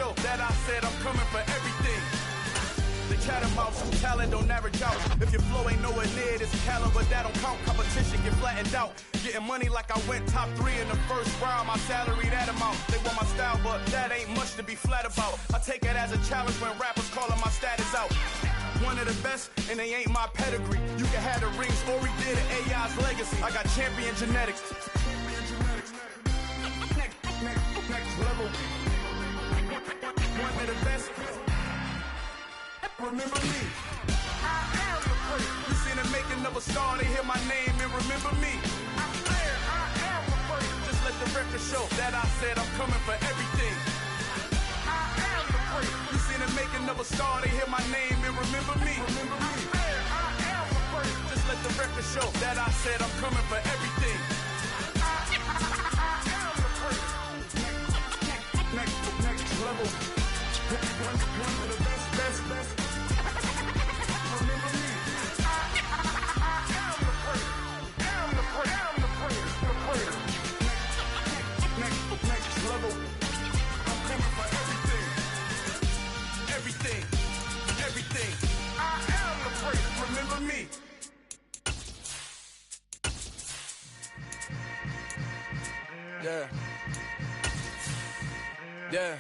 show that I said I'm coming for everything. The chattermouths who talent don't average out. If your flow ain't nowhere near this caliber, that don't count. Competition get flattened out. Getting money like I went top 3 in the first round. My salary that amount. They want my style, but that ain't much to be flat about. I take it as a challenge when rappers calling my status out. One of the best, and they ain't my pedigree. You can have the rings, or we did it, AI's legacy. I got champion genetics. Next level. One of the best. Remember me. I am the first. You seen the making of a star, they hear my name and remember me. I swear I am the first. Just let the record show that I said I'm coming for everything. I am the first. You seen the making of a star, they hear my name and remember me. Remember me. I swear I am the first. Just let the record show that I said I'm coming for everything. I am the first. Next level. One of the best. Yeah.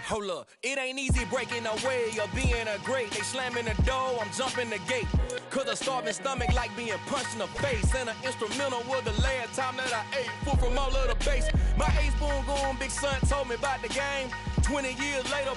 Hold up, it ain't easy breaking away or being a great. They slamming the door, I'm jumping the gate. Cause a starving stomach like being punched in the face. And an instrumental was the last time that I ate. Food from all of the bass. My ace boom goon, big son told me about the game. 20 years later,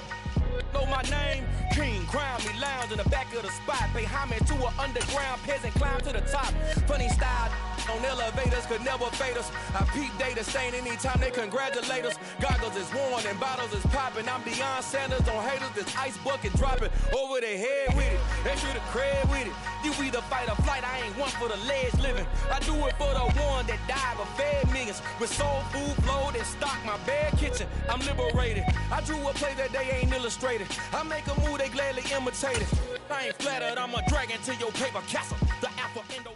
know my name. King, crown me, lounge in the back of the spot. Pay homage to an underground peasant, climb to the top. Funny style on elevators could never fade us. I peep data stain anytime they congratulate us. Goggles is worn and bottles is popping. I'm Deion Sanders on haters, this ice bucket dropping over their head with it. Extra the cred with it. You either fight or flight, I ain't one for the ledge living. I do it for the one that died but fed millions. With soul food flowed and stock my bad kitchen. I'm liberated. I drew a play that they ain't illustrated. I make a move, they gladly imitate it. I ain't flattered, I'm a dragon to your paper castle. The Alpha Indo.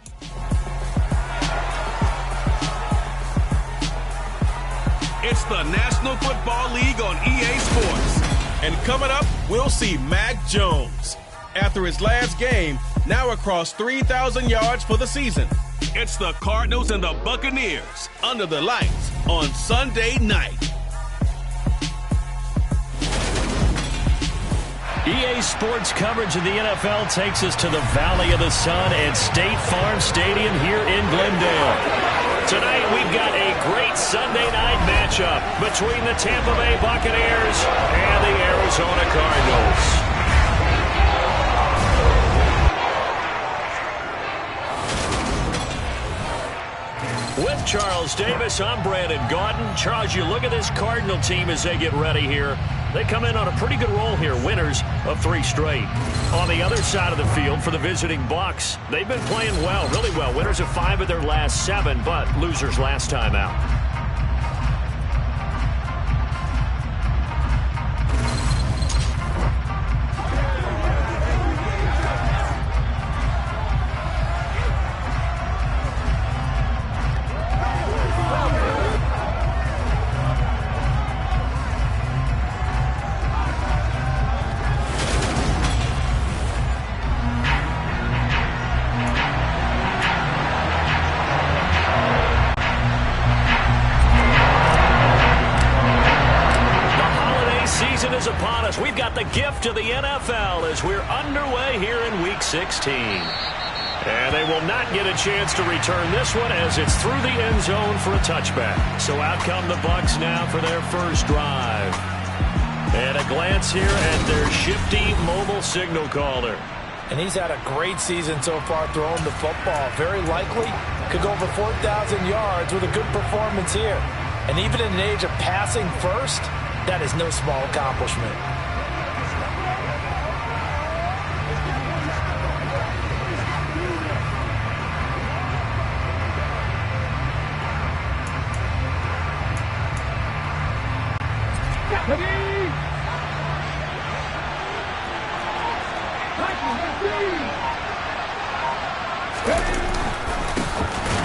It's the National Football League on EA Sports. And coming up, we'll see Mac Jones. After his last game, now across 3,000 yards for the season. It's the Cardinals and the Buccaneers under the lights on Sunday night. EA Sports coverage of the NFL takes us to the Valley of the Sun at State Farm Stadium here in Glendale. Tonight we've got a great Sunday night matchup between the Tampa Bay Buccaneers and the Arizona Cardinals. With Charles Davis, I'm Brandon Gaudin. Charles, you look at this Cardinal team as they get ready here. They come in on a pretty good roll here, winners of 3 straight. On the other side of the field for the visiting Bucs, they've been playing well, really well. Winners of 5 of their last 7, but losers last time out. We've got the gift of the NFL as we're underway here in Week 16. And they will not get a chance to return this one as it's through the end zone for a touchback. So out come the Bucs now for their first drive. And a glance here at their shifty mobile signal caller. And he's had a great season so far throwing the football. Very likely could go over 4,000 yards with a good performance here. And even in an age of passing first, that is no small accomplishment.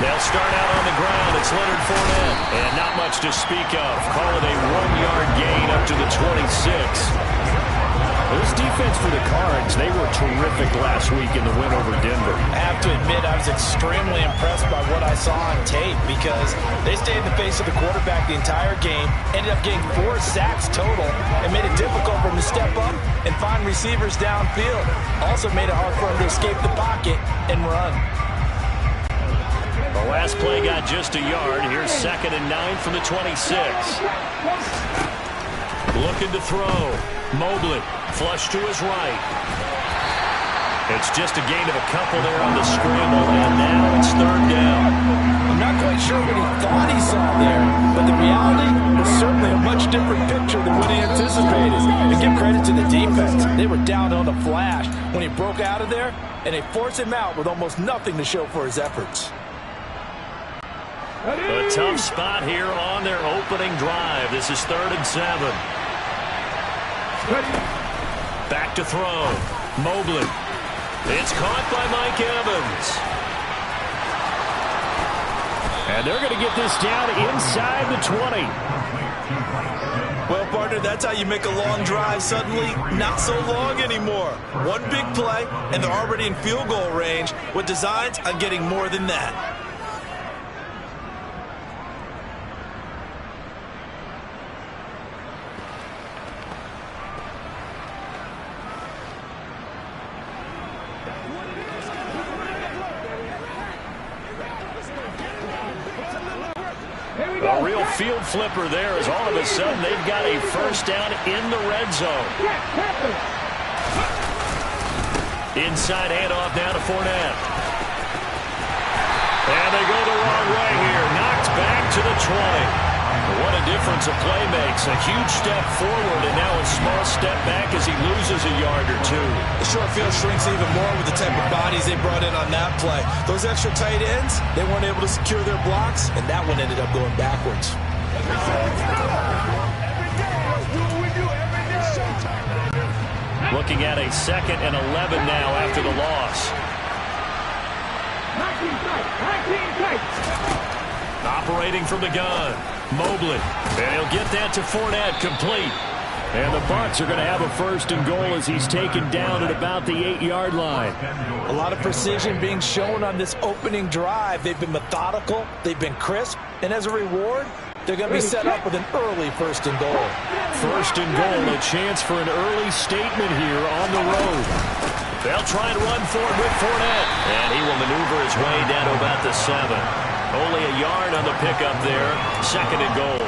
They'll start out on the ground. It's Leonard Fournette. And not much to speak of. Call it a 1-yard gain up to the 26. This defense for the Cards, they were terrific last week in the win over Denver. I have to admit, I was extremely impressed by what I saw on tape because they stayed in the face of the quarterback the entire game, ended up getting 4 sacks total, and made it difficult for them to step up and find receivers downfield. Also made it hard for them to escape the pocket and run. The last play got just a yard. Here's 2nd and 9 from the 26. Looking to throw. Mobley, flush to his right. It's just a gain of a couple there on the scramble, and now it's 3rd down. I'm not quite sure what he thought he saw there, but the reality was certainly a much different picture than what he anticipated. And give credit to the defense. They were down on the flash when he broke out of there, and they forced him out with almost nothing to show for his efforts. A tough spot here on their opening drive. This is 3rd and 7. Back to throw. Mobley. It's caught by Mike Evans. And they're going to get this down inside the 20. Well, partner, that's how you make a long drive suddenly not so long anymore. One big play, and they're already in field goal range with designs on getting more than that. A real field flipper there as all of a sudden they've got a 1st down in the red zone. Inside handoff now to Fournette. And they go the wrong way here. Knocked back to the 20. What a difference a play makes. A huge step forward and now a small step back as he loses a yard or 2. The short field shrinks even more with the type of bodies they brought in on that play. Those extra tight ends, they weren't able to secure their blocks, and that one ended up going backwards. Looking at a 2nd and 11 now after the loss. Operating from the gun. Mobley. And he'll get that to Fournette, complete. And the Bucs are going to have a 1st and goal as he's taken down at about the 8-yard line. A lot of precision being shown on this opening drive. They've been methodical. They've been crisp. And as a reward, they're going to be set up with an early 1st and goal. 1st and goal, a chance for an early statement here on the road. They'll try and run for it with Fournette. And he will maneuver his way down to about the 7. Only a yard on the pickup there. 2nd and goal.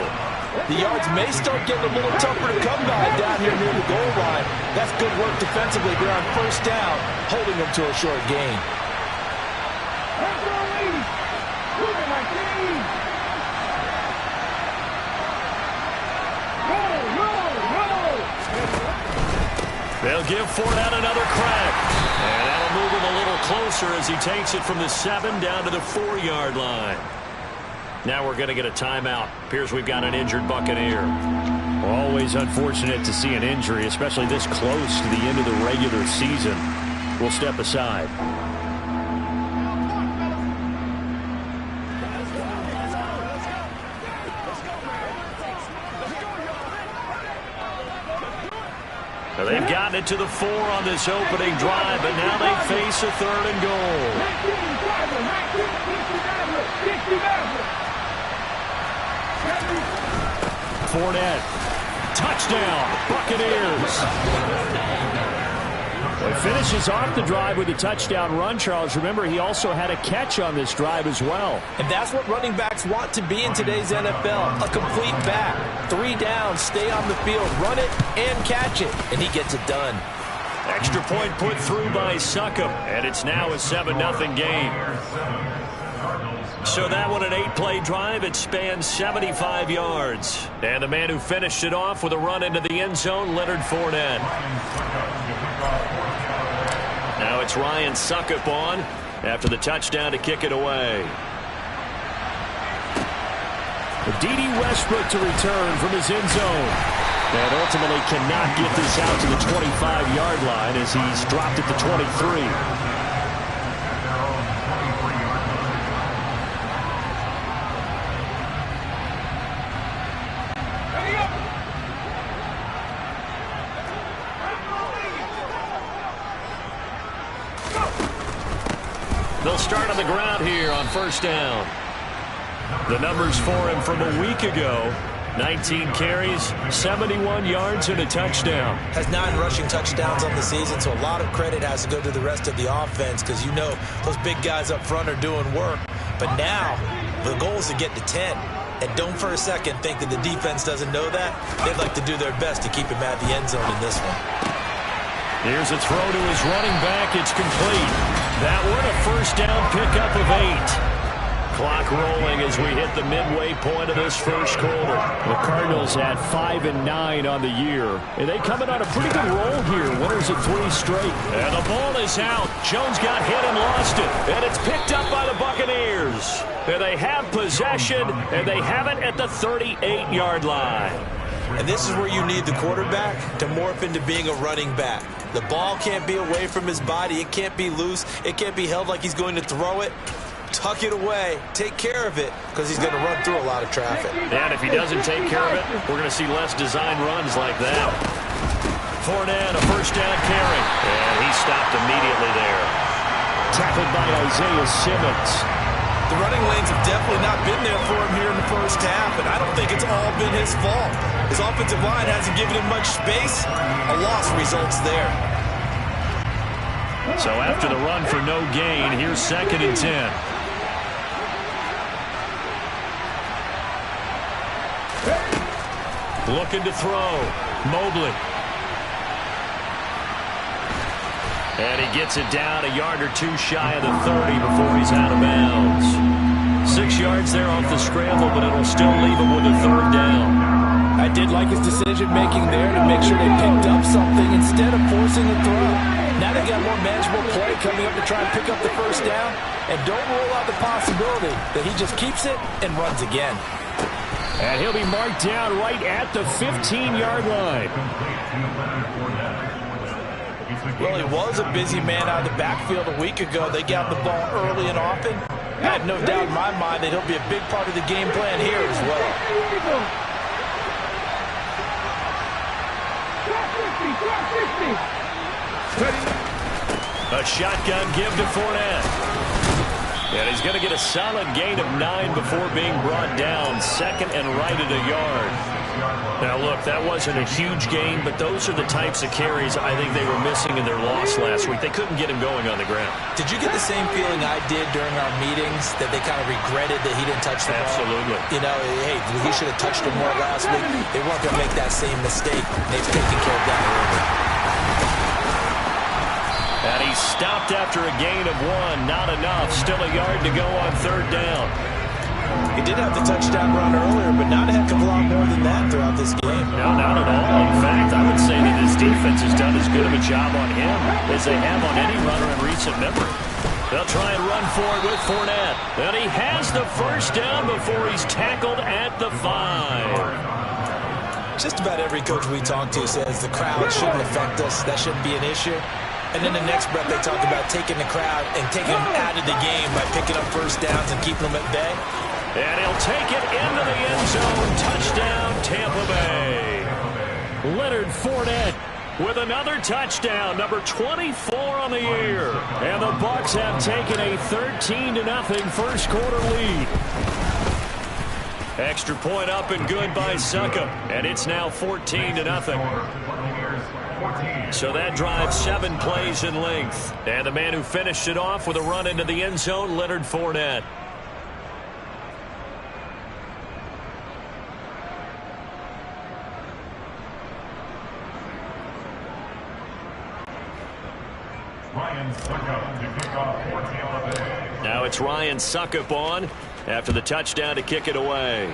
The yards may start getting a little tougher to come by down here near the goal line. That's good work defensively there on 1st down, holding them to a short gain. They'll give Fournette another crack. And that'll move him a little closer as he takes it from the 7 down to the 4-yard line. Now we're going to get a timeout. Appears we've got an injured Buccaneer. Always unfortunate to see an injury, especially this close to the end of the regular season. We'll step aside. They've gotten it to the 4 on this opening drive, but now they face a 3rd and goal. Fournette, touchdown, Buccaneers. Well, he finishes off the drive with a touchdown run, Charles. Remember, he also had a catch on this drive as well. And that's what running backs want to be in today's NFL, a complete back. 3 downs, stay on the field, run it, and catch it. And he gets it done. Extra point put through by Succop, and it's now a 7-0 game. So that one, an 8-play drive. It spans 75 yards. And the man who finished it off with a run into the end zone, Leonard Fournette. Now it's Ryan Succop on after the touchdown to kick it away. D.D. Westbrook to return from his end zone. And ultimately cannot get this out to the 25-yard line as he's dropped at the 23. on the ground here on first down. The numbers for him from a week ago: 19 carries, 71 yards, and a touchdown. Has 9 rushing touchdowns on the season, so a lot of credit has to go to the rest of the offense because you know those big guys up front are doing work. But now the goal is to get to 10. And don't for a second think that the defense doesn't know that. They'd like to do their best to keep him out of the end zone in this one. Here's a throw to his running back. It's complete. That one a first down pickup of 8. Clock rolling as we hit the midway point of this first quarter. The Cardinals at 5-9 on the year. And they coming on a pretty good roll here. Winners of 3 straight. And the ball is out. Jones got hit and lost it. And it's picked up by the Buccaneers. And they have possession, and they have it at the 38-yard line. And this is where you need the quarterback to morph into being a running back. The ball can't be away from his body. It can't be loose. It can't be held like he's going to throw it. Tuck it away. Take care of it because he's going to run through a lot of traffic. And if he doesn't take care of it, we're going to see less design runs like that. Fournette, a first down carry. And he stopped immediately there. Tackled by Isaiah Simmons. The running lanes have definitely not been there for him here in the first half, and I don't think it's all been his fault. His offensive line hasn't given him much space. A loss results there. So after the run for no gain, here's 2nd and 10. Looking to throw. Mobley. And he gets it down a yard or 2 shy of the 30 before he's out of bounds. 6 yards there off the scramble, but it'll still leave him with a 3rd down. I did like his decision-making there to make sure they picked up something instead of forcing a throw. Now they got more manageable play coming up to try and pick up the first down. And don't rule out the possibility that he just keeps it and runs again. And he'll be marked down right at the 15-yard line. Well, he was a busy man out of the backfield a week ago. They got the ball early and often. I have no doubt in my mind that he'll be a big part of the game plan here as well. A shotgun give to Fournette. And he's going to get a solid gain of 9 before being brought down. 2nd and right at a yard. Now, look, that wasn't a huge gain, but those are the types of carries I think they were missing in their loss last week. They couldn't get him going on the ground. Did you get the same feeling I did during our meetings, that they kind of regretted that he didn't touch the ball? Absolutely. You know, hey, he should have touched him more last week. They weren't going to make that same mistake. They've taken care of that early. And he stopped after a gain of 1. Not enough. Still a yard to go on 3rd down. He did have the touchdown run earlier, but not a heck of a lot more than that throughout this game. No, not at all. In fact, I would say that his defense has done as good of a job on him as they have on any runner in recent memory. They'll try and run for it with Fournette. And he has the first down before he's tackled at the 5. Just about every coach we talk to says the crowd shouldn't affect us. That shouldn't be an issue. And in the next breath, they talk about taking the crowd and taking them out of the game by picking up first downs and keeping them at bay. And he'll take it into the end zone. Touchdown, Tampa Bay. Leonard Fournette with another touchdown, number 24 on the year. And the Bucs have taken a 13-0 first quarter lead. Extra point up and good by Succop. And it's now 14-0. So that drives 7 plays in length. And the man who finished it off with a run into the end zone, Leonard Fournette. Now it's Ryan Succop on after the touchdown to kick it away.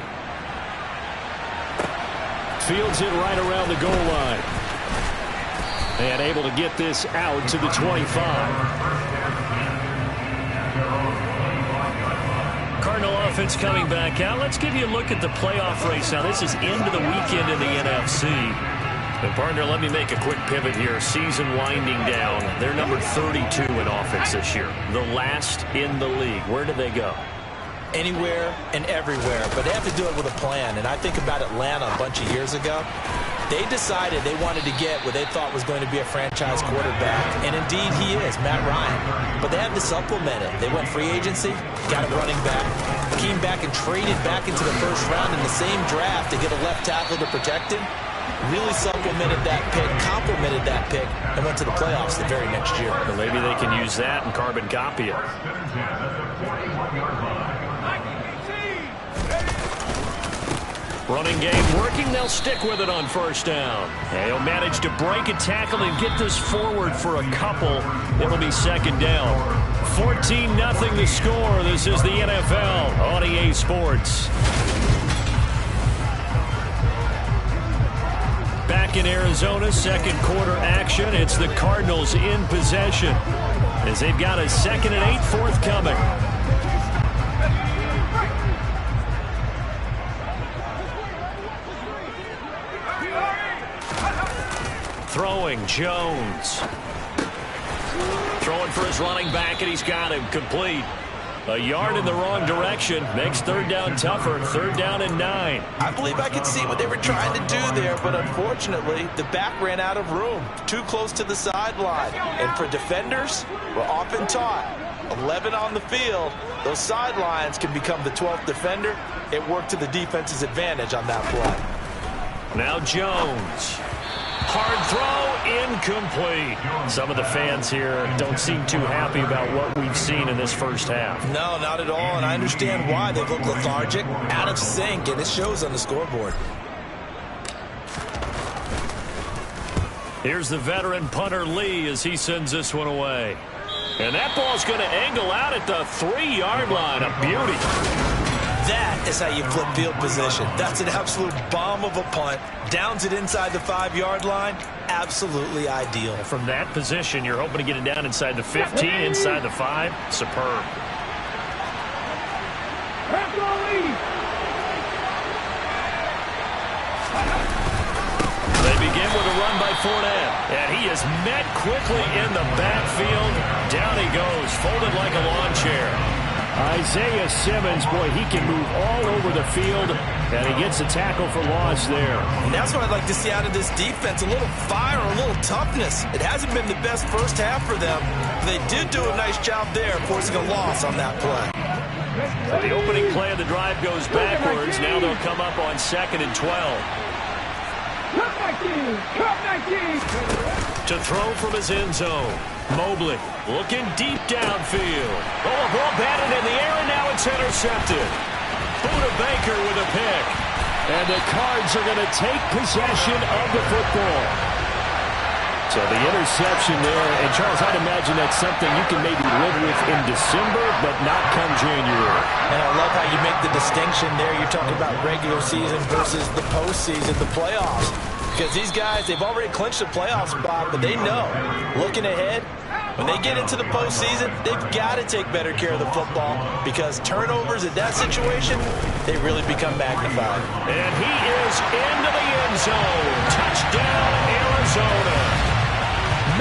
Fields it right around the goal line. And able to get this out to the 25. Cardinal offense coming back out. Let's give you a look at the playoff race. Now, this is into the weekend in the NFC. And, partner, let me make a quick pivot here. Season winding down. They're number 32 in offense this year. The last in the league. Where do they go? anywhere and everywhere, but they have to do it with a plan. And I think about Atlanta a bunch of years ago. They decided they wanted to get what they thought was going to be a franchise quarterback, and indeed he is, Matt Ryan. But they had to supplement it. They went free agency, got a running back, came back and traded back into the first round in the same draft to get a left tackle to protect him, really supplemented that pick, complemented that pick, and went to the playoffs the very next year. Well, maybe they can use that and carbon copy it. Running game working. They'll stick with it on first down. And he'll manage to break a tackle and get this forward for a couple. It'll be second down. 14-0 the score. This is the NFL on EA Sports. Back in Arizona, second quarter action. It's the Cardinals in possession as they've got a 2nd and 8 forthcoming. Throwing, Jones. Throwing for his running back, and he's got him complete. A yard in the wrong direction. Makes third down tougher. 3rd down and 9. I believe I could see what they were trying to do there, but unfortunately, the back ran out of room. Too close to the sideline. And for defenders, we're often taught, 11 on the field, those sidelines can become the 12th defender. It worked to the defense's advantage on that play. Now Jones. Hard throw, incomplete. Some of the fans here don't seem too happy about what we've seen in this first half. No, not at all, and I understand why. They look lethargic, out of sync, and it shows on the scoreboard. Here's the veteran punter Lee as he sends this one away. And that ball's going to angle out at the 3-yard line. A beauty. That is how you flip field position. That's an absolute bomb of a punt. Downs it inside the 5-yard line. Absolutely ideal. From that position, you're hoping to get it down inside the 15, inside the 5. Superb. They begin with a run by Fournette. And he is met quickly in the backfield. Down he goes, folded like a lawn chair. Isaiah Simmons, boy, he can move all over the field, and he gets a tackle for loss there. And that's what I'd like to see out of this defense, a little fire, a little toughness. It hasn't been the best first half for them. They did do a nice job there, forcing a loss on that play. So the opening play of the drive goes backwards. Now they'll come up on 2nd and 12. To throw from his end zone. Mobley looking deep downfield. Oh, a ball batted in the air, and now it's intercepted. Buda Baker with a pick. And the Cards are going to take possession of the football. So the interception there, and Charles, I'd imagine that's something you can maybe live with in December, but not come January. And I love how you make the distinction there. You're talking about regular season versus the postseason, the playoffs. Because these guys, they've already clinched a playoff spot, but they know, looking ahead, when they get into the postseason, they've got to take better care of the football because turnovers in that situation, they really become magnified. And he is into the end zone. Touchdown, Arizona.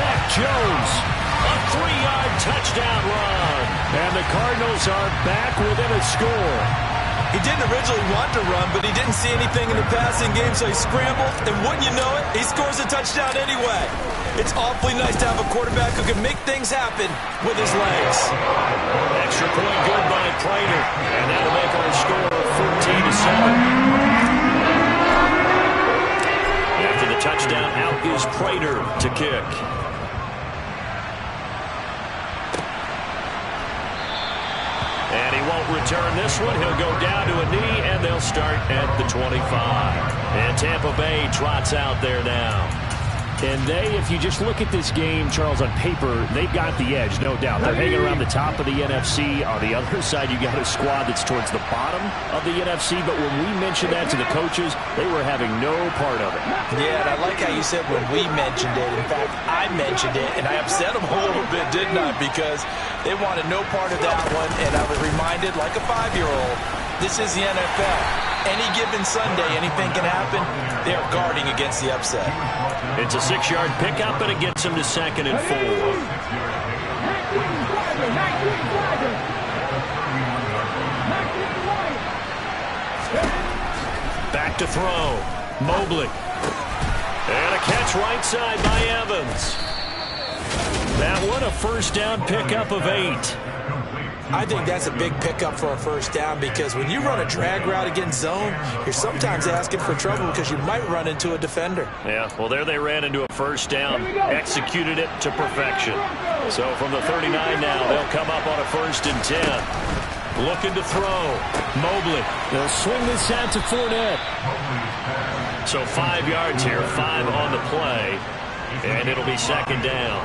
Mac Jones. A 3-yard touchdown run. And the Cardinals are back within a score. He didn't originally want to run, but he didn't see anything in the passing game, so he scrambled, and wouldn't you know it, he scores a touchdown anyway. It's awfully nice to have a quarterback who can make things happen with his legs. Extra point good by Prater, and that'll make our score 14-7. After the touchdown, out is Prater to kick. And he won't return this one. He'll go down to a knee, and they'll start at the 25. And Tampa Bay trots out there now. And they, if you just look at this game, Charles, on paper, they've got the edge, no doubt. They're hanging around the top of the NFC. On the other side, you got a squad that's towards the bottom of the NFC. But when we mentioned that to the coaches, they were having no part of it. Yeah, and I like how you said when we mentioned it. In fact, I mentioned it, and I upset them a little bit, didn't I? Because they wanted no part of that one, and I was reminded, like a 5-year-old, this is the NFL. Any given Sunday, anything can happen. They are guarding against the upset. It's a 6-yard pickup, and it gets him to 2nd and 4. back to throw. Mobley. And a catch right side by Evans. That one a first down pickup of 8. I think that's a big pickup for a first down because when you run a drag route against zone, you're sometimes asking for trouble because you might run into a defender. Yeah, well, there they ran into a first down, executed it to perfection. So from the 39 now, they'll come up on a 1st and 10. Looking to throw. Mobley. They'll swing this out to Fournette. So 5 yards here, 5 on the play, and it'll be 2nd down.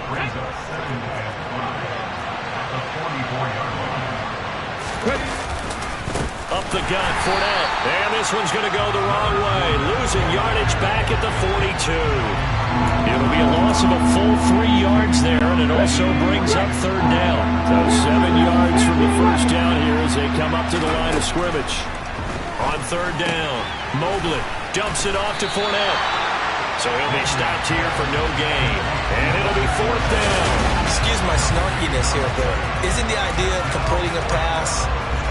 Up the gut, Fournette. And this one's going to go the wrong way. Losing yardage back at the 42. It'll be a loss of a full 3 yards there, and it also brings up 3rd down. So 7 yards from the first down here as they come up to the line of scrimmage. On 3rd down, Mobley dumps it off to Fournette. So he'll be stopped here for no gain. And it'll be 4th down. Excuse my snarkiness here, but isn't the idea of completing a pass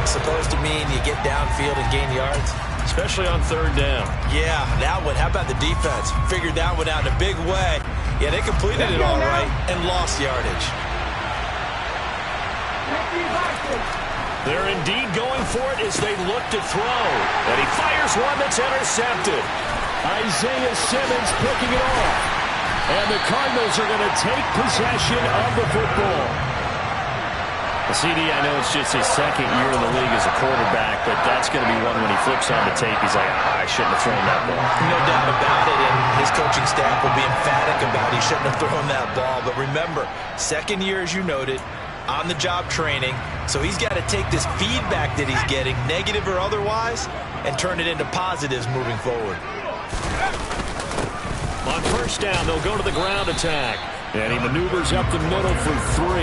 supposed to mean you get downfield and gain yards? Especially on 3rd down. Yeah, that one. How about the defense? Figured that one out in a big way. Yeah, they completed it all right and lost yardage. They're indeed going for it as they look to throw. And he fires one that's intercepted. Isaiah Simmons picking it off. And the Cardinals are going to take possession of the football. CD, I know it's just his 2nd year in the league as a quarterback, but that's going to be one when he flips on the tape. He's like, I shouldn't have thrown that ball. No doubt about it, and his coaching staff will be emphatic about he shouldn't have thrown that ball. But remember, 2nd year, as you noted, on-the-job training, so he's got to take this feedback that he's getting, negative or otherwise, and turn it into positives moving forward. On 1st down, they'll go to the ground attack. And he maneuvers up the middle for 3,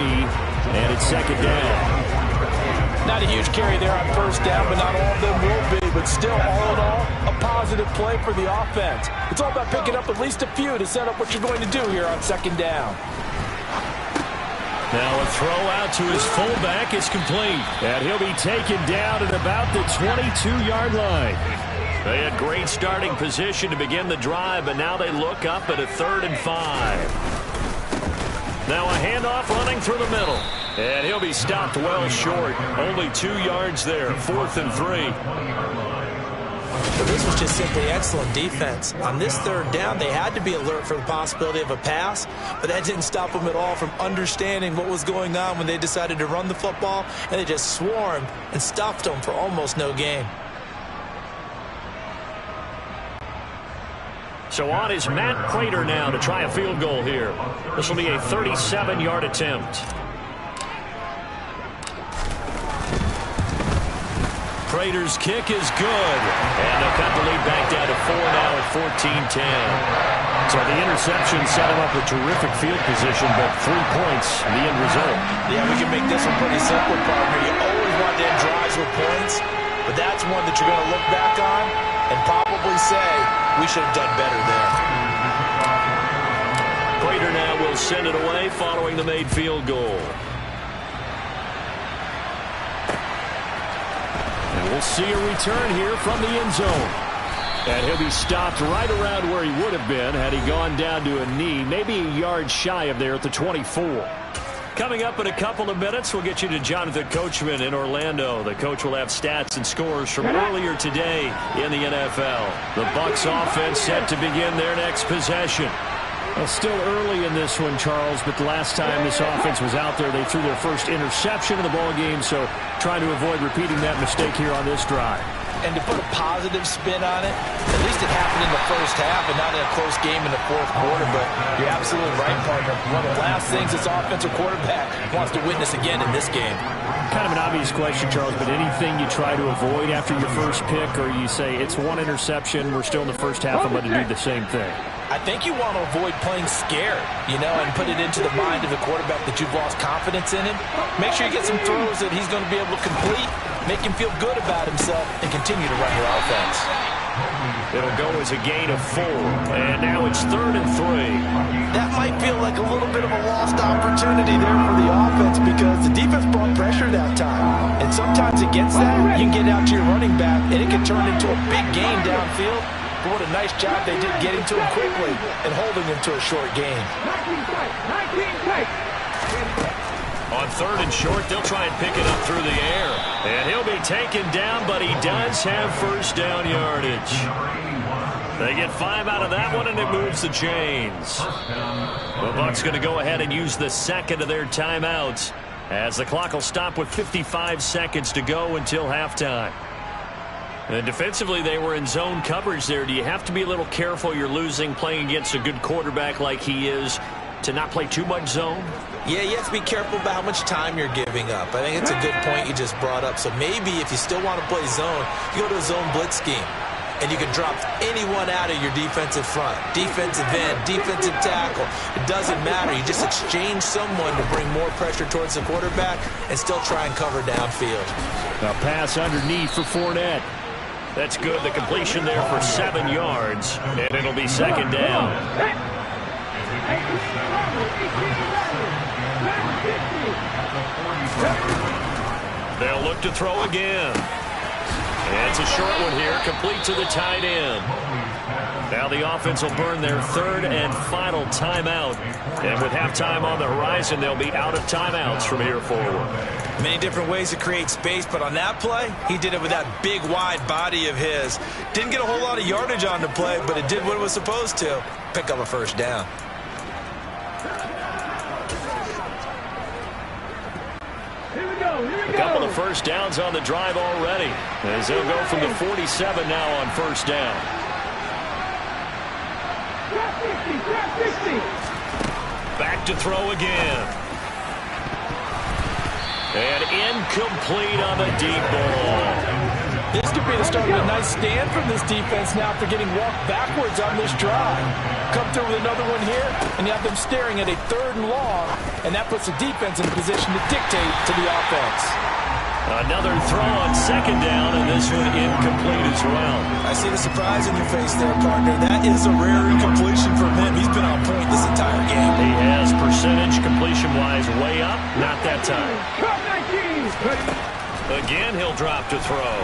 and it's 2nd down. Not a huge carry there on 1st down, but not all of them will be. But still, all in all, a positive play for the offense. It's all about picking up at least a few to set up what you're going to do here on 2nd down. Now a throw out to his fullback is complete. And he'll be taken down at about the 22-yard line. They had great starting position to begin the drive, but now they look up at a 3rd and 5. Now a handoff running through the middle. And he'll be stopped well short. Only 2 yards there. 4th and 3. But this was just simply excellent defense. On this 3rd down, they had to be alert for the possibility of a pass, but that didn't stop them at all from understanding what was going on when they decided to run the football, and they just swarmed and stuffed them for almost no gain. So on is Matt Prater now to try a field goal here. This will be a 37-yard attempt. Prater's kick is good. And they'll cut the lead back down to 4 now at 14-10. So the interception set him up with terrific field position, but 3 points, the end result. Yeah, we can make this one pretty simple, partner. You always want to end drives with points, but that's one that you're going to look back on and probably say, we should have done better there. Prater now will send it away following the made field goal. And we'll see a return here from the end zone. And he'll be stopped right around where he would have been had he gone down to a knee, maybe a yard shy of there at the 24. Coming up in a couple of minutes, we'll get you to Jonathan Coachman in Orlando. The coach will have stats and scores from earlier today in the NFL. The Bucs offense set to begin their next possession. Well, still early in this one, Charles, but the last time this offense was out there, they threw their first interception of the ball game, so trying to avoid repeating that mistake here on this drive. And to put a positive spin on it, at least it happened in the first half and not in a close game in the 4th quarter. But you're absolutely right, partner. One of the last things this offensive quarterback wants to witness again in this game. Kind of an obvious question, Charles, but anything you try to avoid after your first pick, or you say it's one interception, we're still in the first half, I'm going to do the same thing? I think you want to avoid playing scared, and put it into the mind of the quarterback that you've lost confidence in him. Make sure you get some throws that he's going to be able to complete, make him feel good about himself, and continue to run your offense. It'll go as a gain of 4. And now it's 3rd and 3. That might feel like a little bit of a lost opportunity there for the offense because the defense brought pressure that time. And sometimes against that, you can get out to your running back, and it can turn into a big gain downfield. But what a nice job they did getting to him quickly and holding him to a short gain. On 3rd and short, they'll try and pick it up through the air. And he'll be taken down, but he does have first down yardage. They get 5 out of that one, and it moves the chains. The Bucs going to go ahead and use the second of their timeouts as the clock will stop with 55 seconds to go until halftime. And defensively, they were in zone coverage there. Do you have to be a little careful you're losing playing against a good quarterback like he is to not play too much zone? Yeah, you have to be careful about how much time you're giving up. I think it's a good point you just brought up. So maybe if you still want to play zone, you go to a zone blitz scheme. And you can drop anyone out of your defensive front. Defensive end, defensive tackle. It doesn't matter. You just exchange someone to bring more pressure towards the quarterback and still try and cover downfield. A pass underneath for Fournette. That's good. The completion there for 7 yards. And it'll be 2nd down. They'll look to throw again. And it's a short one here, complete to the tight end. Now the offense will burn their 3rd and final timeout. And with halftime on the horizon, they'll be out of timeouts from here forward. Many different ways to create space, but on that play, he did it with that big, wide body of his. Didn't get a whole lot of yardage on the play, but it did what it was supposed to. Pick up a first down. A couple of first downs on the drive already, as they'll go from the 47 now on first down. Back to throw again. And incomplete on the deep ball. This could be the start of a nice stand from this defense now after getting walked backwards on this drive. Come through with another one here, and you have them staring at a 3rd and long, and that puts the defense in a position to dictate to the offense. Another throw on 2nd down, and this one incomplete as well. I see the surprise in your face there, partner. That is a rare incompletion from him. He's been on point this entire game. He has percentage completion-wise way up. Not that time. Again, he'll drop to throw.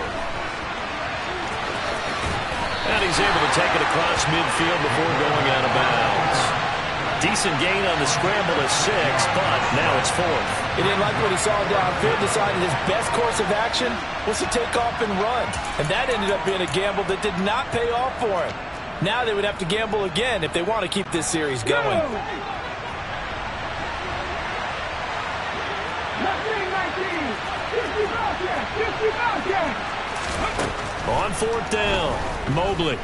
And he's able to take it across midfield before going out of bounds. Decent gain on the scramble to 6, but now it's 4th. He didn't like what he saw downfield, decided his best course of action was to take off and run. And that ended up being a gamble that did not pay off for him. Now they would have to gamble again if they want to keep this series going. On 4th down, Mobley.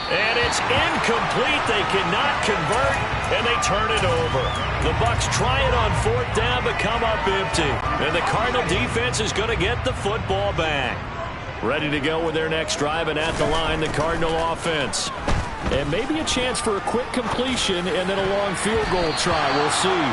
And it's incomplete. They cannot convert, and they turn it over. The Bucs try it on 4th down, but come up empty. And the Cardinal defense is going to get the football back. Ready to go with their next drive, and at the line, the Cardinal offense. And maybe a chance for a quick completion and then a long field goal try. We'll see.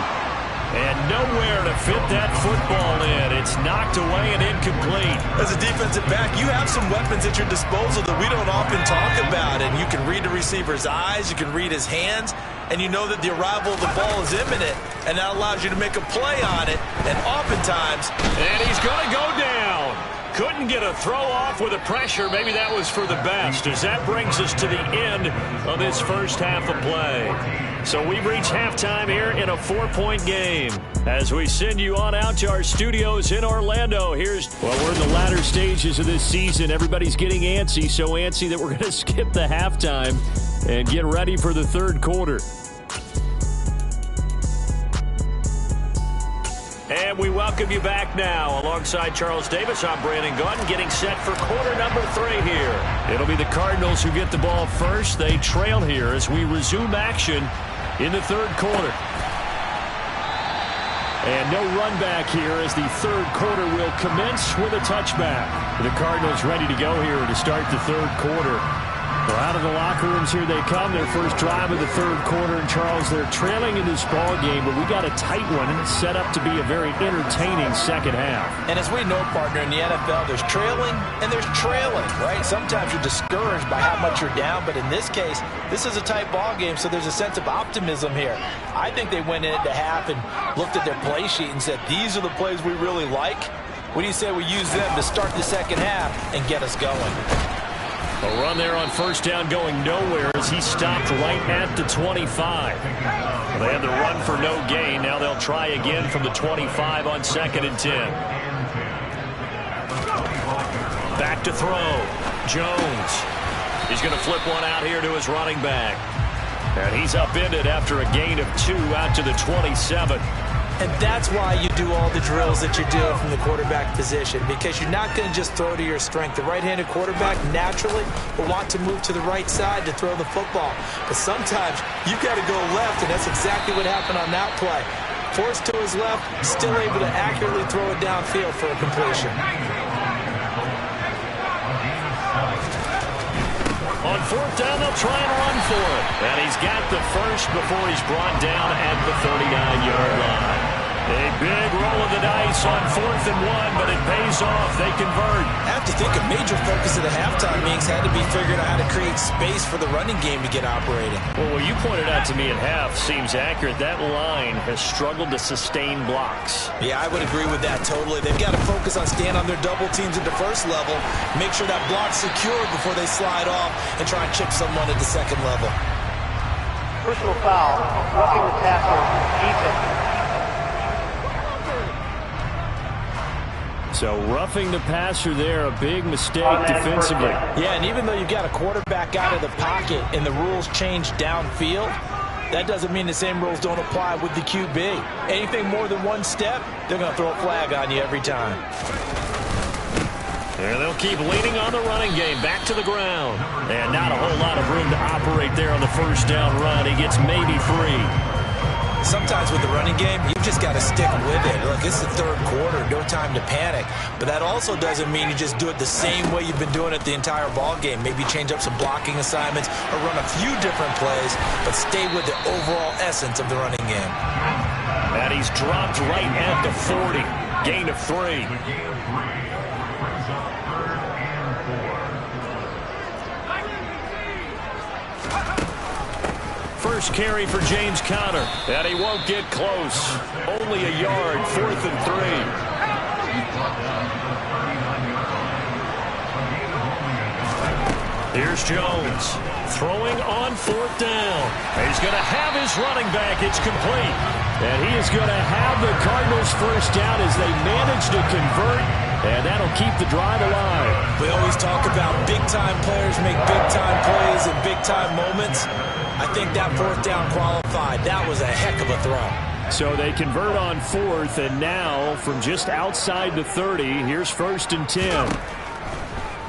And nowhere to fit that football in. It's knocked away and incomplete. As a defensive back, you have some weapons at your disposal that we don't often talk about. And you can read the receiver's eyes, you can read his hands, and you know that the arrival of the ball is imminent. And that allows you to make a play on it. And oftentimes... And he's going to go down. Couldn't get a throw off with the pressure. Maybe that was for the best, as that brings us to the end of this first half of play. So we've reached halftime here in a 4-point game. As we send you on out to our studios in Orlando, we're in the latter stages of this season. Everybody's getting antsy, so antsy that we're going to skip the halftime and get ready for the 3rd quarter. And we welcome you back now. Alongside Charles Davis, I'm Brandon Gaudin, getting set for quarter number 3 here. It'll be the Cardinals who get the ball first. They trail here as we resume action in the 3rd quarter. And no run back here as the 3rd quarter will commence with a touchback. The Cardinals ready to go here to start the 3rd quarter. Well, out of the locker rooms here they come. Their first drive of the third quarter. And, Charles, they're trailing in this ball game, but we got a tight one set up to be a very entertaining second half. And as we know, partner, in the NFL, there's trailing and there's trailing, right? Sometimes you're discouraged by how much you're down, but in this case, this is a tight ball game, so there's a sense of optimism here. I think they went into half and looked at their play sheet and said, these are the plays we really like. What do you say we use them to start the second half and get us going? A run there on first down going nowhere as he stopped right at the 25. They had the run for no gain. Now they'll try again from the 25 on 2nd and 10. Back to throw. Jones. He's going to flip one out here to his running back. And he's upended after a gain of 2 out to the 27. And that's why you do all the drills that you do from the quarterback position, because you're not going to just throw to your strength. The right-handed quarterback naturally will want to move to the right side to throw the football. But sometimes you've got to go left, and that's exactly what happened on that play. Forced to his left, still able to accurately throw it downfield for a completion. On fourth down, they'll try and run for it. And he's got the first before he's brought down at the 39-yard line. A big roll of the dice on 4th and 1, but it pays off. They convert. I have to think a major focus of the halftime meetings had to be figuring out how to create space for the running game to get operating. Well, what you pointed out to me at half seems accurate. That line has struggled to sustain blocks. Yeah, I would agree with that totally. They've got to focus on staying on their double teams at the first level, make sure that block's secure before they slide off and try and chip someone at the second level. Personal foul, roughing the tackle, defense. So roughing the passer there, a big mistake defensively. Yeah, and even though you've got a quarterback out of the pocket and the rules change downfield, that doesn't mean the same rules don't apply with the QB. Anything more than one step, they're going to throw a flag on you every time. And they'll keep leaning on the running game. Back to the ground. And not a whole lot of room to operate there on the first down run. He gets maybe 3. Sometimes with the running game, you've just got to stick with it. Look, it's the third quarter, no time to panic. But that also doesn't mean you just do it the same way you've been doing it the entire ball game. Maybe change up some blocking assignments or run a few different plays, but stay with the overall essence of the running game. And he's dropped right at the 40. Gain of 3. First carry for James Conner, and he won't get close. Only a yard, 4th and 3. Here's Jones, throwing on 4th down. He's going to have his running back. It's complete. And he is going to have the Cardinals first down as they manage to convert, and that'll keep the drive alive. We always talk about big-time players make big-time plays in big-time moments. I think that 4th down qualified. That was a heck of a throw. So they convert on 4th, and now from just outside the 30, here's 1st and 10.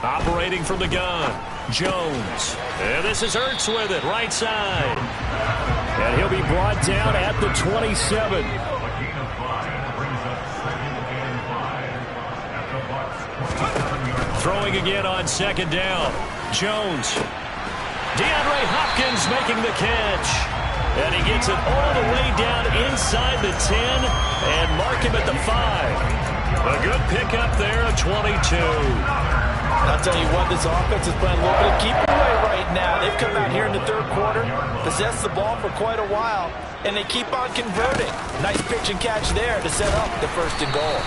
Operating from the gun, Jones. And this is Ertz with it, right side. And he'll be brought down at the 27. Throwing again on 2nd down, Jones. DeAndre Hopkins making the catch. And he gets it all the way down inside the 10 and mark him at the 5. A good pickup there, a 22. I'll tell you what, this offense is playing a little bit of keep away right now. They've come out here in the third quarter, possessed the ball for quite a while, and they keep on converting. Nice pitch and catch there to set up the 1st and goal.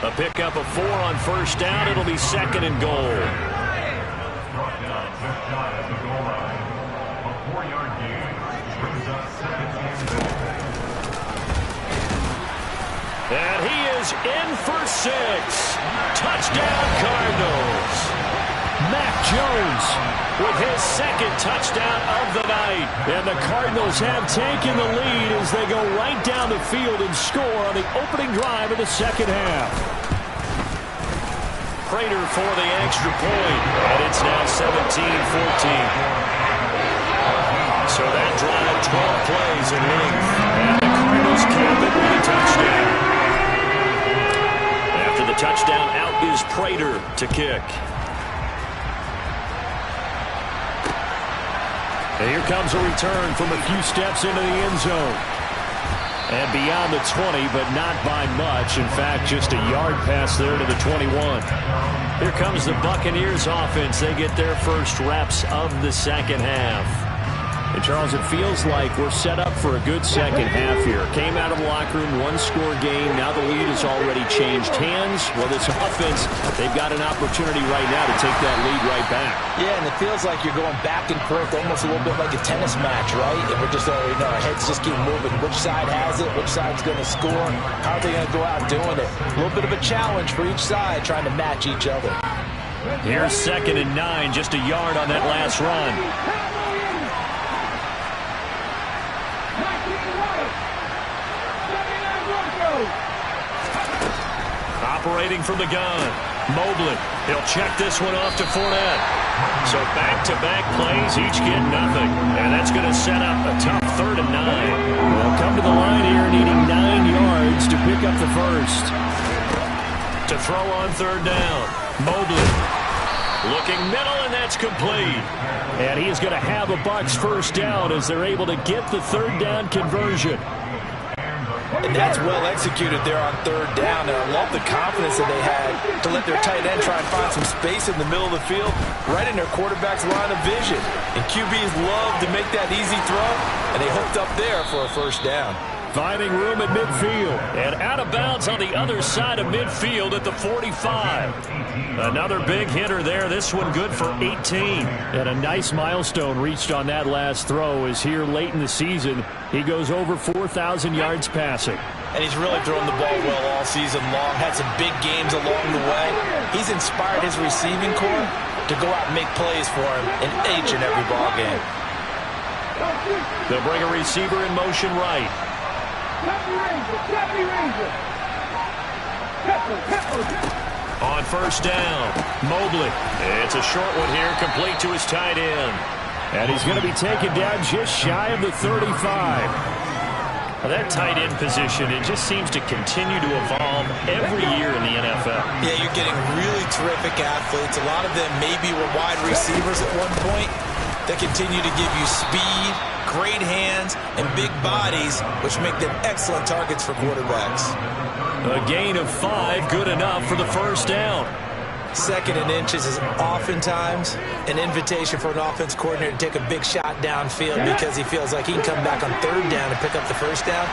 A pickup of 4 on first down. It'll be 2nd and goal. And he is in for 6. Touchdown, Cardinals. Mac Jones with his 2nd touchdown of the night. And the Cardinals have taken the lead as they go right down the field and score on the opening drive of the second half. Prater for the extra point. And it's now 17-14. So that drive, 12 plays in length. And the Cardinals cap it with a touchdown. After the touchdown, out is Prater to kick. And here comes a return from a few steps into the end zone. And beyond the 20, but not by much. In fact, just a yard pass there to the 21. Here comes the Buccaneers offense. They get their first reps of the second half. And, Charles, it feels like we're set up for a good second half here. Came out of the locker room, one-score game. Now the lead has already changed hands. Well, this offense, they've got an opportunity right now to take that lead right back. Yeah, and it feels like you're going back and forth, almost a little bit like a tennis match, right? And we're just already know our heads just keep moving. Which side has it? Which side's going to score? How are they going to go out doing it? A little bit of a challenge for each side, trying to match each other. Here's 2nd and 9, just a yard on that last run. Operating from the gun, Mobley. He'll check this one off to Fournette. So back-to-back plays, each get nothing. And that's going to set up a tough 3rd and 9. They'll come to the line here needing 9 yards to pick up the first. To throw on 3rd down, Mobley. Looking middle, and that's complete. And he is going to have a Bucs first down as they're able to get the 3rd down conversion. And that's well executed there on 3rd down. And I love the confidence that they had to let their tight end try and find some space in the middle of the field, right in their quarterback's line of vision. And QBs love to make that easy throw, and they hooked up there for a first down. Finding room at midfield. And out of bounds on the other side of midfield at the 45. Another big hitter there. This one good for 18. And a nice milestone reached on that last throw as here late in the season, he goes over 4,000 yards passing. And he's really thrown the ball well all season long. Had some big games along the way. He's inspired his receiving corps to go out and make plays for him in each and every ball game. They'll bring a receiver in motion right. On first down, Mobley. It's a short one here, complete to his tight end. And he's going to be taken down just shy of the 35. Well, that tight end position, it just seems to continue to evolve every year in the NFL. Yeah, you're getting really terrific athletes. A lot of them maybe were wide receivers at one point. They continue to give you speed, great hands, and big bodies, which make them excellent targets for quarterbacks. A gain of 5, good enough for the first down. 2nd and inches is oftentimes an invitation for an offense coordinator to take a big shot downfield because he feels like he can come back on 3rd down and pick up the first down.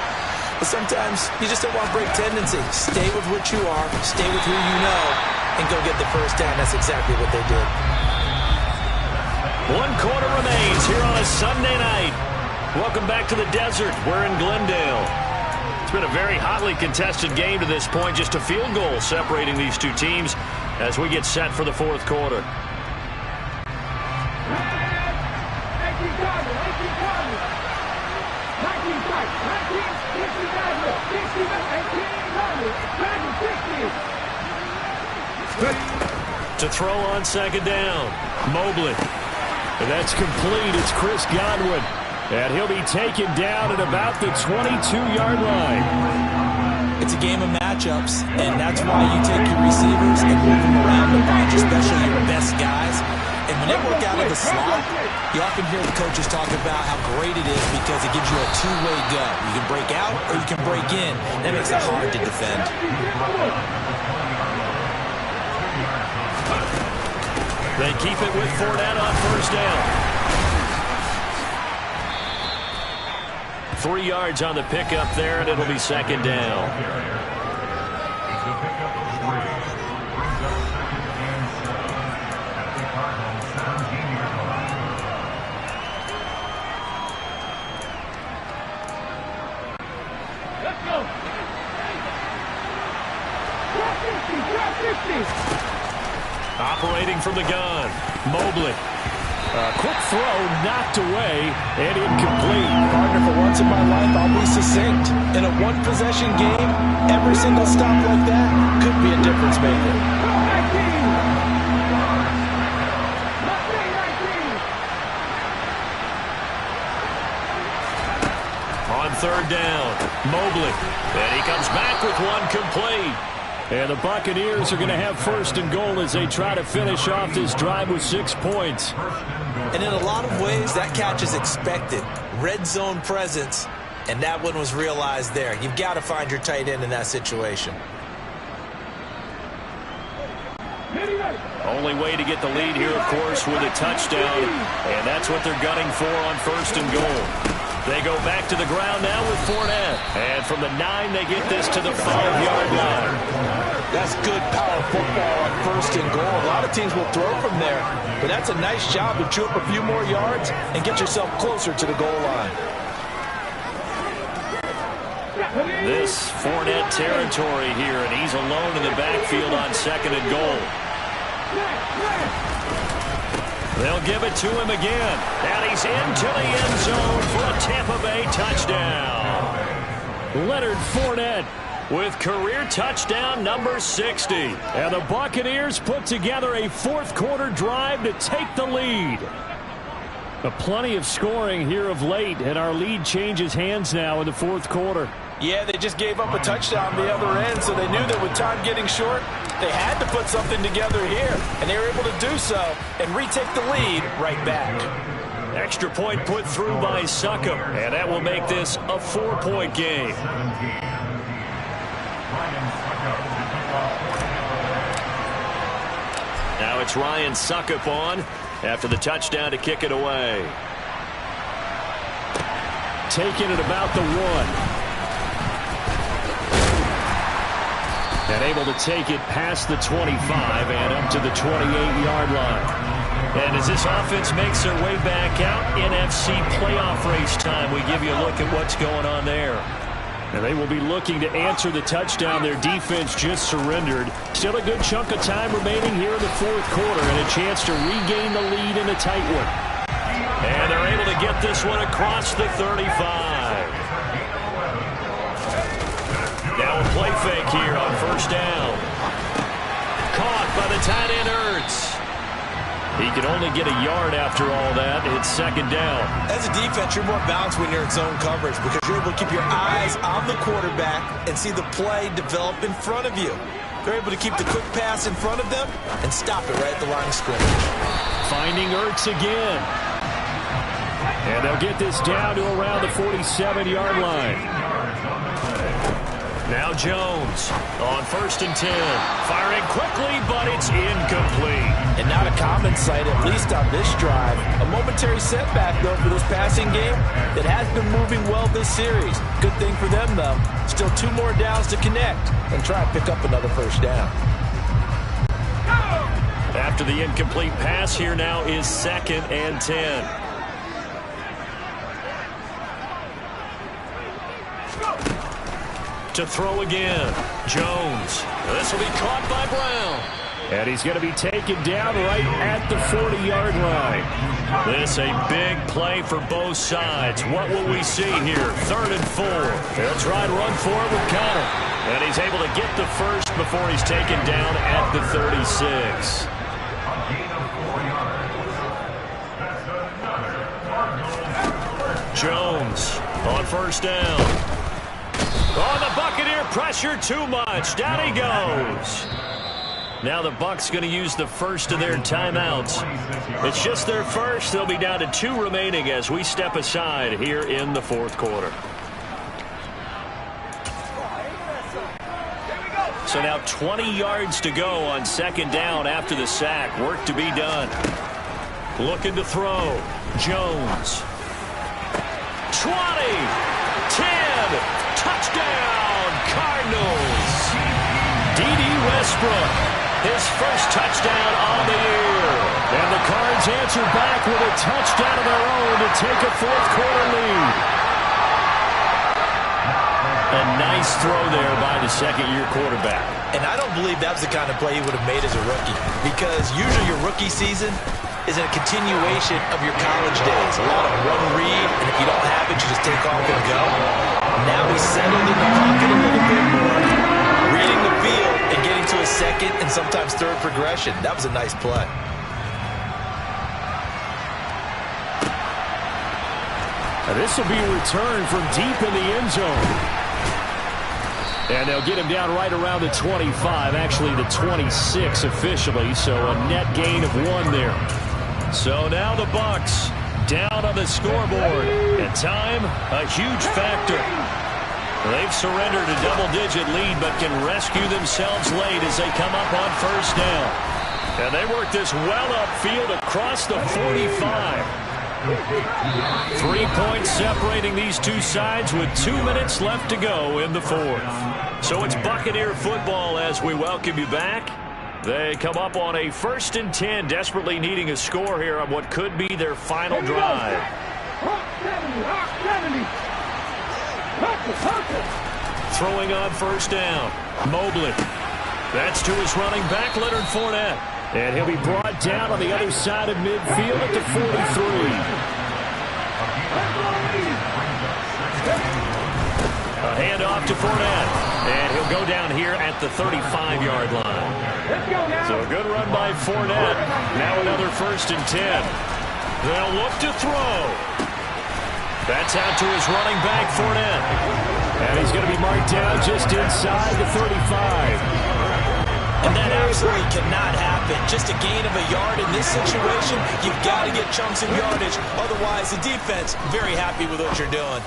But sometimes you just don't want break tendency. Stay with what you are, stay with who you know, and go get the first down. That's exactly what they did. 1 quarter remains here on a Sunday night. Welcome back to the desert. We're in Glendale. It's been a very hotly contested game to this point. Just a field goal separating these two teams as we get set for the 4th quarter. To throw on 2nd down, Mobley. And that's complete. It's Chris Godwin. And he'll be taken down at about the 22-yard line. It's a game of matchups, and that's why you take your receivers and move them around to find especially your best guys. And when they work out of the slot, you often hear the coaches talk about how great it is because it gives you a two-way go. You can break out or you can break in. That makes it hard to defend. They keep it with Fournette on first down. 3 yards on the pickup there, and it'll be 2nd down. Let's go. Operating from the gun, Mobley. A quick throw, knocked away, and incomplete. Partner, for once in my life, I'll be succinct. In a one-possession game, every single stop like that could be a difference maker. On 3rd down, Mobley. And he comes back with one complete. And the Buccaneers are going to have first and goal as they try to finish off this drive with 6 points. And in a lot of ways, that catch is expected. Red zone presence, and that one was realized there. You've got to find your tight end in that situation. Only way to get the lead here, of course, with a touchdown. And that's what they're gunning for on first and goal. They go back to the ground now with Fournette. And from the 9, they get this to the 5-yard line. That's good power football on first and goal. A lot of teams will throw from there, but that's a nice job to chew up a few more yards and get yourself closer to the goal line. This Fournette territory here, and he's alone in the backfield on second and goal. They'll give it to him again, and he's into the end zone for a Tampa Bay touchdown. Leonard Fournette with career touchdown number 60. And the Buccaneers put together a fourth-quarter drive to take the lead. Plenty of scoring here of late, and our lead changes hands now in the fourth quarter. Yeah, they just gave up a touchdown the other end, so they knew that with time getting short, they had to put something together here, and they were able to do so and retake the lead right back. Extra point put through by Succop, and that will make this a 4-point game. Now it's Ryan Succop on after the touchdown to kick it away. Taking it about the 1. And able to take it past the 25 and up to the 28-yard line. And as this offense makes their way back out, NFC playoff race time, we give you a look at what's going on there. And they will be looking to answer the touchdown their defense just surrendered. Still a good chunk of time remaining here in the fourth quarter and a chance to regain the lead in a tight one. And they're able to get this one across the 35. Now a play fake here on first down. Caught by the tight end Ertz. He can only get a yard after all that. It's second down. As a defense, you're more balanced when you're in zone coverage because you're able to keep your eyes on the quarterback and see the play develop in front of you. They're able to keep the quick pass in front of them and stop it right at the line of scrimmage. Finding Ertz again. And they'll get this down to around the 47-yard line. Now Jones on first and 10. Firing quickly, but it's incomplete. And not a common sight, at least on this drive. A momentary setback, though, for this passing game that has been moving well this series. Good thing for them, though. Still 2 more downs to connect and try and pick up another first down. After the incomplete pass, here now is second and 10. To throw again. Jones. This will be caught by Brown. And he's going to be taken down right at the 40-yard line. This a big play for both sides. What will we see here? Third and 4. They'll try and run for it with Connor. And he's able to get the first before he's taken down at the 36. Jones on first down. Oh, the Buccaneer pressure too much. Down he goes. Now the Bucs going to use the first of their timeouts. It's just their first. They'll be down to 2 remaining as we step aside here in the fourth quarter. So now 20 yards to go on second down after the sack. Work to be done. Looking to throw. Jones. 20. 10. Touchdown, Cardinals. D.D. Westbrook, his first touchdown on the year. And the Cards answer back with a touchdown of their own to take a fourth-quarter lead. A nice throw there by the second-year quarterback. And I don't believe that was the kind of play he would have made as a rookie because usually your rookie season is a continuation of your college days. A lot of one read, and if you don't have it, you just take off and go. Now he's settled in the pocket a little bit more, reading the field and getting to a second and sometimes third progression. That was a nice play. And this will be returned from deep in the end zone. And they'll get him down right around the 25, actually the 26 officially, so a net gain of 1 there. So now the Bucs down on the scoreboard, and time a huge factor. They've surrendered a double-digit lead but can rescue themselves late as they come up on first down. And they work this well upfield across the 45. 3 points separating these two sides with 2 minutes left to go in the fourth. So it's Buccaneer football as we welcome you back. They come up on a 1st and 10, desperately needing a score here on what could be their final drive. Throwing on first down. Mobley. That's to his running back, Leonard Fournette. And he'll be brought down on the other side of midfield at the 43. A handoff to Fournette. And he'll go down here at the 35-yard line. So a good run by Fournette. Now another 1st and 10. They'll look to throw. That's out to his running back, Fournette. And he's going to be marked down just inside the 35. And that absolutely cannot happen. Just a gain of a yard in this situation, you've got to get chunks of yardage. Otherwise, the defense, very happy with what you're doing.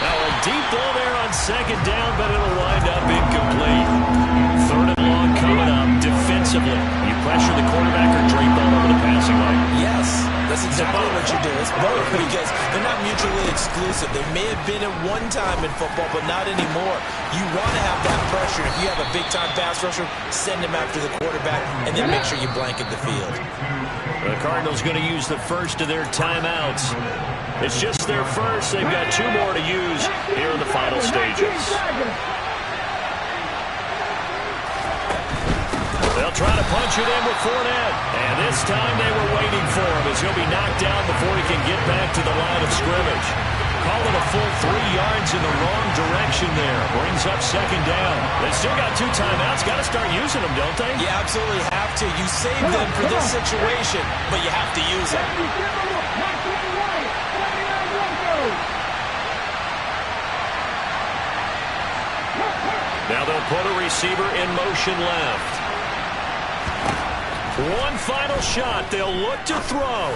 Now a deep ball there on 2nd down, but it'll wind up incomplete. 3rd and long coming up defensively. You pressure the quarterback or drape all over the passing lane. Yes, that's exactly what you do. It's both because they're not mutually exclusive. They may have been at one time in football, but not anymore. You want to have that pressure. If you have a big-time pass rusher, send him after the quarterback, and then make sure you blanket the field. The Cardinals going to use the first of their timeouts. It's just their first. They've got 2 more to use here in the final stages. They'll try to punch it in with Fournette. And this time they were waiting for him as he'll be knocked down before he can get back to the line of scrimmage. Call it a full 3 yards in the wrong direction there. Brings up 2nd down. They still got 2 timeouts. Got to start using them, don't they? You absolutely have to. You save them for this situation, but you have to use them. Now they'll put a receiver in motion left. One final shot. They'll look to throw.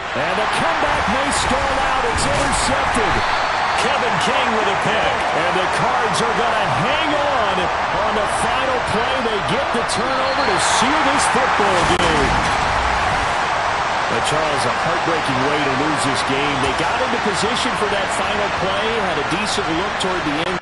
And the comeback may stall out. It's intercepted. Kevin King with a pick. And the Cards are going to hang on the final play. They get the turnover to seal this football game. But Charles, a heartbreaking way to lose this game. They got into position for that final play, had a decent look toward the end